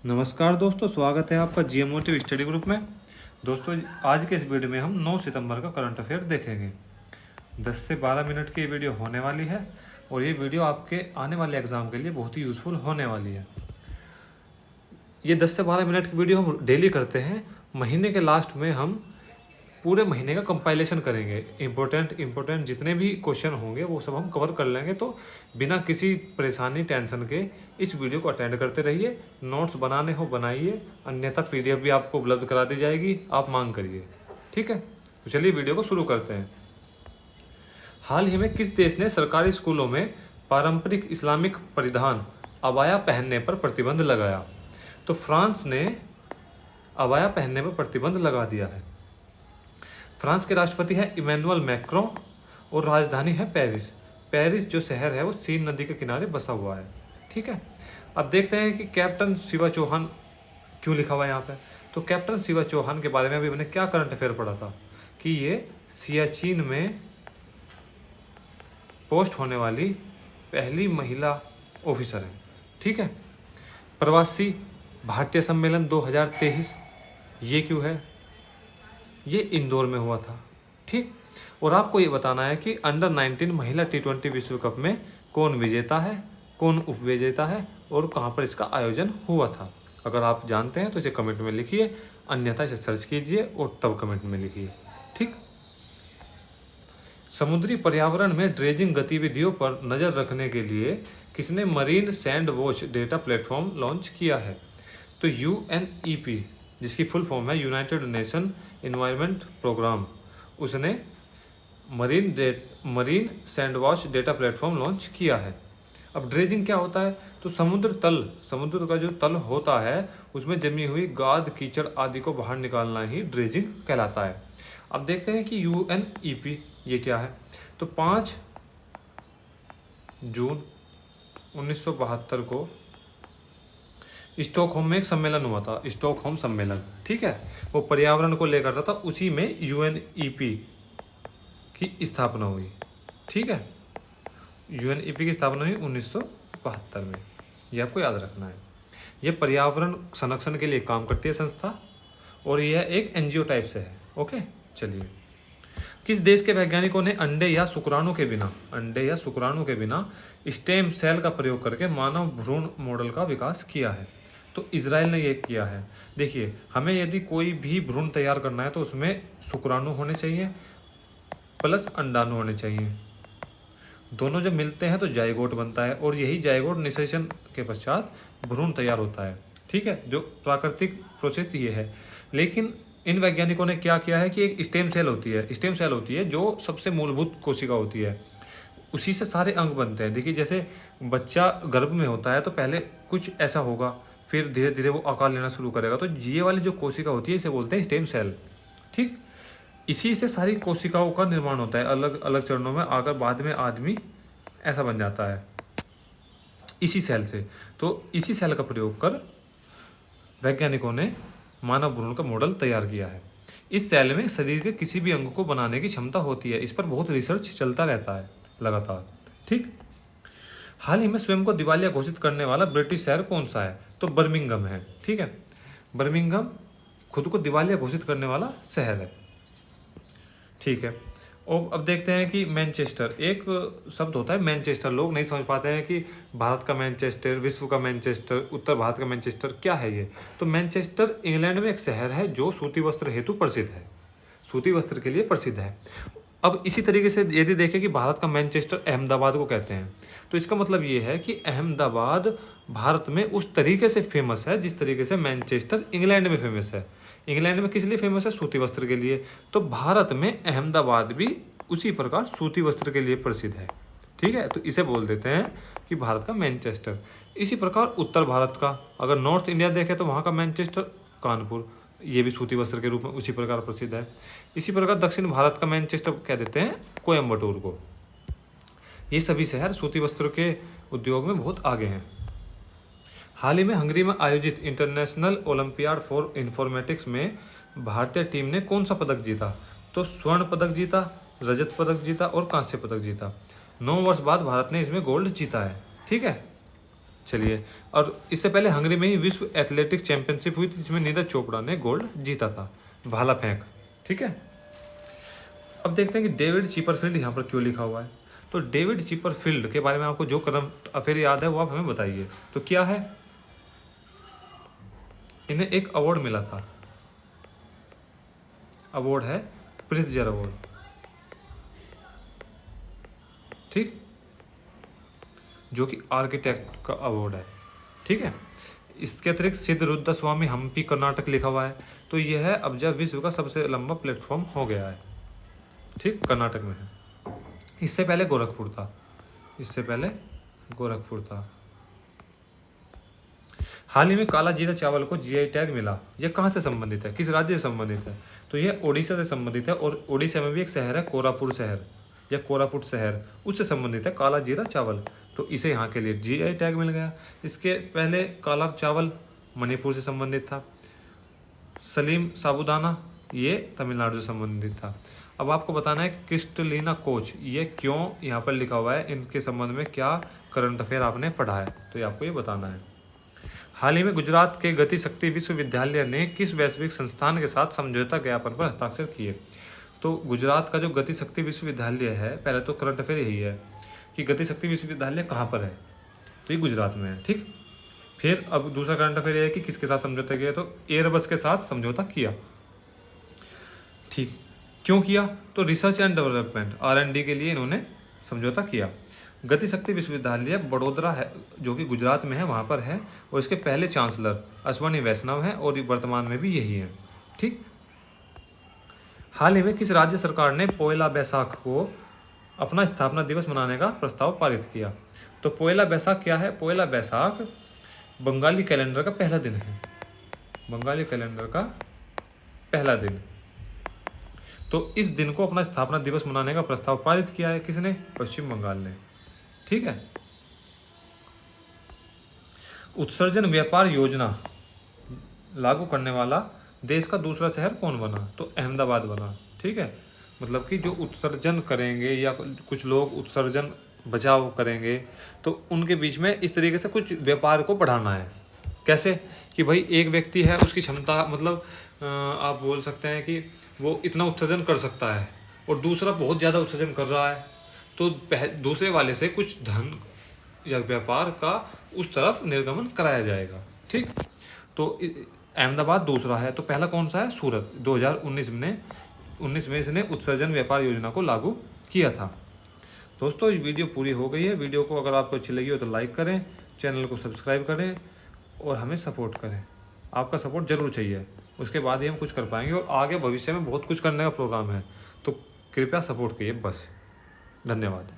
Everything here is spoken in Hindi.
नमस्कार दोस्तों, स्वागत है आपका जीएमओटिव स्टडी ग्रुप में। दोस्तों, आज के इस वीडियो में हम 9 सितंबर का करंट अफेयर देखेंगे। 10 से 12 मिनट की ये वीडियो होने वाली है और ये वीडियो आपके आने वाले एग्जाम के लिए बहुत ही यूज़फुल होने वाली है। ये 10 से 12 मिनट की वीडियो हम डेली करते हैं। महीने के लास्ट में हम पूरे महीने का कंपाइलेशन करेंगे। इम्पोर्टेंट जितने भी क्वेश्चन होंगे वो सब हम कवर कर लेंगे। तो बिना किसी परेशानी टेंशन के इस वीडियो को अटेंड करते रहिए। नोट्स बनाने हो बनाइए, अन्यथा पीडीएफ भी आपको उपलब्ध करा दी जाएगी, आप मांग करिए। ठीक है, तो चलिए वीडियो को शुरू करते हैं। हाल ही में किस देश ने सरकारी स्कूलों में पारंपरिक इस्लामिक परिधान अबाया पहनने पर प्रतिबंध लगाया? तो फ्रांस ने अबाया पहनने पर प्रतिबंध लगा दिया है। फ्रांस के राष्ट्रपति हैं इमैनुअल मैक्रों और राजधानी है पेरिस। पेरिस जो शहर है वो सीन नदी के किनारे बसा हुआ है। ठीक है, अब देखते हैं कि कैप्टन शिवा चौहान क्यों लिखा हुआ है यहाँ पे। तो कैप्टन शिवा चौहान के बारे में अभी मैंने क्या करंट अफेयर पढ़ा था कि ये सियाचिन में पोस्ट होने वाली पहली महिला ऑफिसर है। ठीक है, प्रवासी भारतीय सम्मेलन 2023 ये क्यों है? ये इंदौर में हुआ था। ठीक, और आपको ये बताना है कि अंडर 19 महिला T20 विश्व कप में कौन विजेता है, कौन उपविजेता है और कहाँ पर इसका आयोजन हुआ था। अगर आप जानते हैं तो इसे कमेंट में लिखिए, अन्यथा इसे सर्च कीजिए और तब कमेंट में लिखिए। ठीक, समुद्री पर्यावरण में ड्रेजिंग गतिविधियों पर नज़र रखने के लिए किसने marine sand watch data platform launch किया है? तो UNEP, जिसकी फुल फॉर्म है यूनाइटेड नेशन इन्वायरमेंट प्रोग्राम, उसने marine sand watch data platform launch किया है। अब ड्रेजिंग क्या होता है? तो समुद्र का जो तल होता है उसमें जमी हुई गाद कीचड़ आदि को बाहर निकालना ही ड्रेजिंग कहलाता है। अब देखते हैं कि UNEP ये क्या है। तो 5 जून 1972 को स्टॉकहोम में एक सम्मेलन हुआ था, स्टॉकहोम सम्मेलन। ठीक है, वो पर्यावरण को लेकर था, उसी में UNEP की स्थापना हुई। ठीक है, UNEP की स्थापना हुई 1972 में, ये आपको याद रखना है। ये पर्यावरण संरक्षण के लिए काम करती है संस्था और यह एक NGO टाइप से है। ओके, चलिए। किस देश के वैज्ञानिकों ने अंडे या शुक्राणु के बिना स्टेम सेल का प्रयोग करके मानव भ्रूण मॉडल का विकास किया है? तो इजराइल ने ये किया है। देखिए, हमें यदि कोई भी भ्रूण तैयार करना है तो उसमें शुक्राणु होने चाहिए प्लस अंडाणु होने चाहिए। दोनों जब मिलते हैं तो जाइगोट बनता है और यही जाइगोट निषेचन के पश्चात भ्रूण तैयार होता है। ठीक है, जो प्राकृतिक प्रोसेस ये है। लेकिन इन वैज्ञानिकों ने क्या किया है कि एक स्टेम सेल होती है जो सबसे मूलभूत कोशिका होती है, उसी से सारे अंग बनते हैं। देखिए, जैसे बच्चा गर्भ में होता है तो पहले कुछ ऐसा होगा, फिर धीरे धीरे वो आकार लेना शुरू करेगा। तो ये वाली जो कोशिका होती है इसे बोलते हैं स्टेम सेल। ठीक, इसी से सारी कोशिकाओं का निर्माण होता है, अलग अलग चरणों में आकर बाद में आदमी ऐसा बन जाता है इसी सेल से। तो इसी सेल का प्रयोग कर वैज्ञानिकों ने मानव भ्रूण का मॉडल तैयार किया है। इस सेल में शरीर के किसी भी अंग को बनाने की क्षमता होती है। इस पर बहुत रिसर्च चलता रहता है लगातार। ठीक, हाल ही में स्वयं को दिवालिया घोषित करने वाला ब्रिटिश शहर कौन सा है? तो बर्मिंघम है। ठीक है, बर्मिंघम खुद को दिवालिया घोषित करने वाला शहर है। ठीक है, और अब देखते हैं कि मैनचेस्टर, एक शब्द होता है मैनचेस्टर। लोग नहीं समझ पाते हैं कि भारत का मैनचेस्टर, विश्व का मैनचेस्टर, उत्तर भारत का मैनचेस्टर क्या है ये। तो मैनचेस्टर इंग्लैंड में एक शहर है जो सूती वस्त्र हेतु प्रसिद्ध है, सूती वस्त्र के लिए प्रसिद्ध है। अब इसी तरीके से यदि देखें कि भारत का मैनचेस्टर अहमदाबाद को कहते हैं, तो इसका मतलब ये है कि अहमदाबाद भारत में उस तरीके से फेमस है जिस तरीके से मैनचेस्टर इंग्लैंड में फेमस है। इंग्लैंड में किस लिए फेमस है? सूती वस्त्र के लिए। तो भारत में अहमदाबाद भी उसी प्रकार सूती वस्त्र के लिए प्रसिद्ध है। ठीक है, तो इसे बोल देते हैं कि भारत का मैनचेस्टर। इसी प्रकार उत्तर भारत का, अगर नॉर्थ इंडिया देखें तो वहाँ का मैनचेस्टर कानपुर, ये भी सूती वस्त्र के रूप में उसी प्रकार प्रसिद्ध है। इसी प्रकार दक्षिण भारत का मैनचेस्टर कह देते हैं कोयम्बटूर को। ये सभी शहर सूती वस्त्र के उद्योग में बहुत आगे हैं। हाल ही में हंगरी में आयोजित इंटरनेशनल ओलंपियाड फॉर इंफॉर्मेटिक्स में भारतीय टीम ने कौन सा पदक जीता? तो स्वर्ण पदक जीता, रजत पदक जीता और कांस्य पदक जीता। 9 वर्ष बाद भारत ने इसमें गोल्ड जीता है। ठीक है, चलिए, और इससे पहले हंगरी में ही विश्व एथलेटिक्स चैंपियनशिप हुई थी जिसमें नीरज चोपड़ा ने गोल्ड जीता था, भाला फेंक। ठीक है, अब देखते हैं कि डेविड चिपरफील्ड यहाँ पर क्यों लिखा हुआ है। तो डेविड चिपरफील्ड के बारे में आपको जो करंट अफेयर याद है वो आप हमें बताइए। तो क्या है, इन्हें एक अवार्ड मिला था, अवार्ड है प्रित्जर अवार्ड। ठीक, जो कि आर्किटेक्ट का अवार्ड है। ठीक है, इसके अतिरिक्त सिद्ध रुद्र स्वामी हम्पी कर्नाटक लिखा हुआ है। तो यह है अब जब विश्व का सबसे लंबा प्लेटफॉर्म हो गया है। ठीक, कर्नाटक में है। इससे पहले गोरखपुर था, इससे पहले गोरखपुर था। हाल ही में काला जीरा चावल को जीआई टैग मिला। यह कहाँ से संबंधित है, किस राज्य से संबंधित है? तो यह ओडिशा से संबंधित है, और ओडिशा में भी एक शहर है कोरापुट शहर या कोरापुट शहर, उससे संबंधित है काला जीरा चावल। तो इसे यहाँ के लिए जीआई टैग मिल गया। इसके पहले काला चावल मणिपुर से संबंधित था। सलीम साबूदाना ये तमिलनाडु से संबंधित था। अब आपको बताना है क्रिस्टलिना कोच ये क्यों यहाँ पर लिखा हुआ है, इनके संबंध में क्या करंट अफेयर आपने पढ़ा है, तो ये आपको ये बताना है। हाल ही में गुजरात के गति शक्ति विश्वविद्यालय ने किस वैश्विक संस्थान के साथ समझौता ज्ञापन पर हस्ताक्षर किए? तो गुजरात का जो गति शक्ति विश्वविद्यालय है, पहले तो करंट अफेयर यही है कि गति शक्ति विश्वविद्यालय कहाँ पर है, तो ये गुजरात में है। ठीक, फिर अब दूसरा करंट अफेयर है कि किसके साथ समझौता किया, तो एयरबस के साथ समझौता किया। ठीक, क्यों किया? तो रिसर्च एंड डेवलपमेंट R&D के लिए इन्होंने समझौता किया। गति शक्ति विश्वविद्यालय बड़ोदरा है जो कि गुजरात में है, वहाँ पर है, और इसके पहले चांसलर अश्वनी वैष्णव हैं और वर्तमान में भी यही है। ठीक, हाल ही में किस राज्य सरकार ने पोयला बैसाख को अपना स्थापना दिवस मनाने का प्रस्ताव पारित किया? तो पोयला बैसाख क्या है? पोयला बैसाख बंगाली कैलेंडर का पहला दिन है, बंगाली कैलेंडर का पहला दिन। तो इस दिन को अपना स्थापना दिवस मनाने का प्रस्ताव पारित किया है किसने? पश्चिम बंगाल ने। ठीक है, उत्सर्जन व्यापार योजना लागू करने वाला देश का दूसरा शहर कौन बना? तो अहमदाबाद बना। ठीक है, मतलब कि जो उत्सर्जन करेंगे या कुछ लोग उत्सर्जन बचाव करेंगे, तो उनके बीच में इस तरीके से कुछ व्यापार को बढ़ाना है। कैसे कि भाई एक व्यक्ति है, उसकी क्षमता मतलब आप बोल सकते हैं कि वो इतना उत्सर्जन कर सकता है और दूसरा बहुत ज़्यादा उत्सर्जन कर रहा है, तो दूसरे वाले से कुछ धन या व्यापार का उस तरफ निर्गमन कराया जाएगा। ठीक, तो अहमदाबाद दूसरा है, तो पहला कौन सा है? सूरत। 2019 में इसने उत्सर्जन व्यापार योजना को लागू किया था। दोस्तों, ये वीडियो पूरी हो गई है। वीडियो को अगर आपको अच्छी लगी हो तो लाइक करें, चैनल को सब्सक्राइब करें और हमें सपोर्ट करें। आपका सपोर्ट ज़रूर चाहिए, उसके बाद ही हम कुछ कर पाएंगे, और आगे भविष्य में बहुत कुछ करने का प्रोग्राम है, तो कृपया सपोर्ट कीजिए बस। धन्यवाद।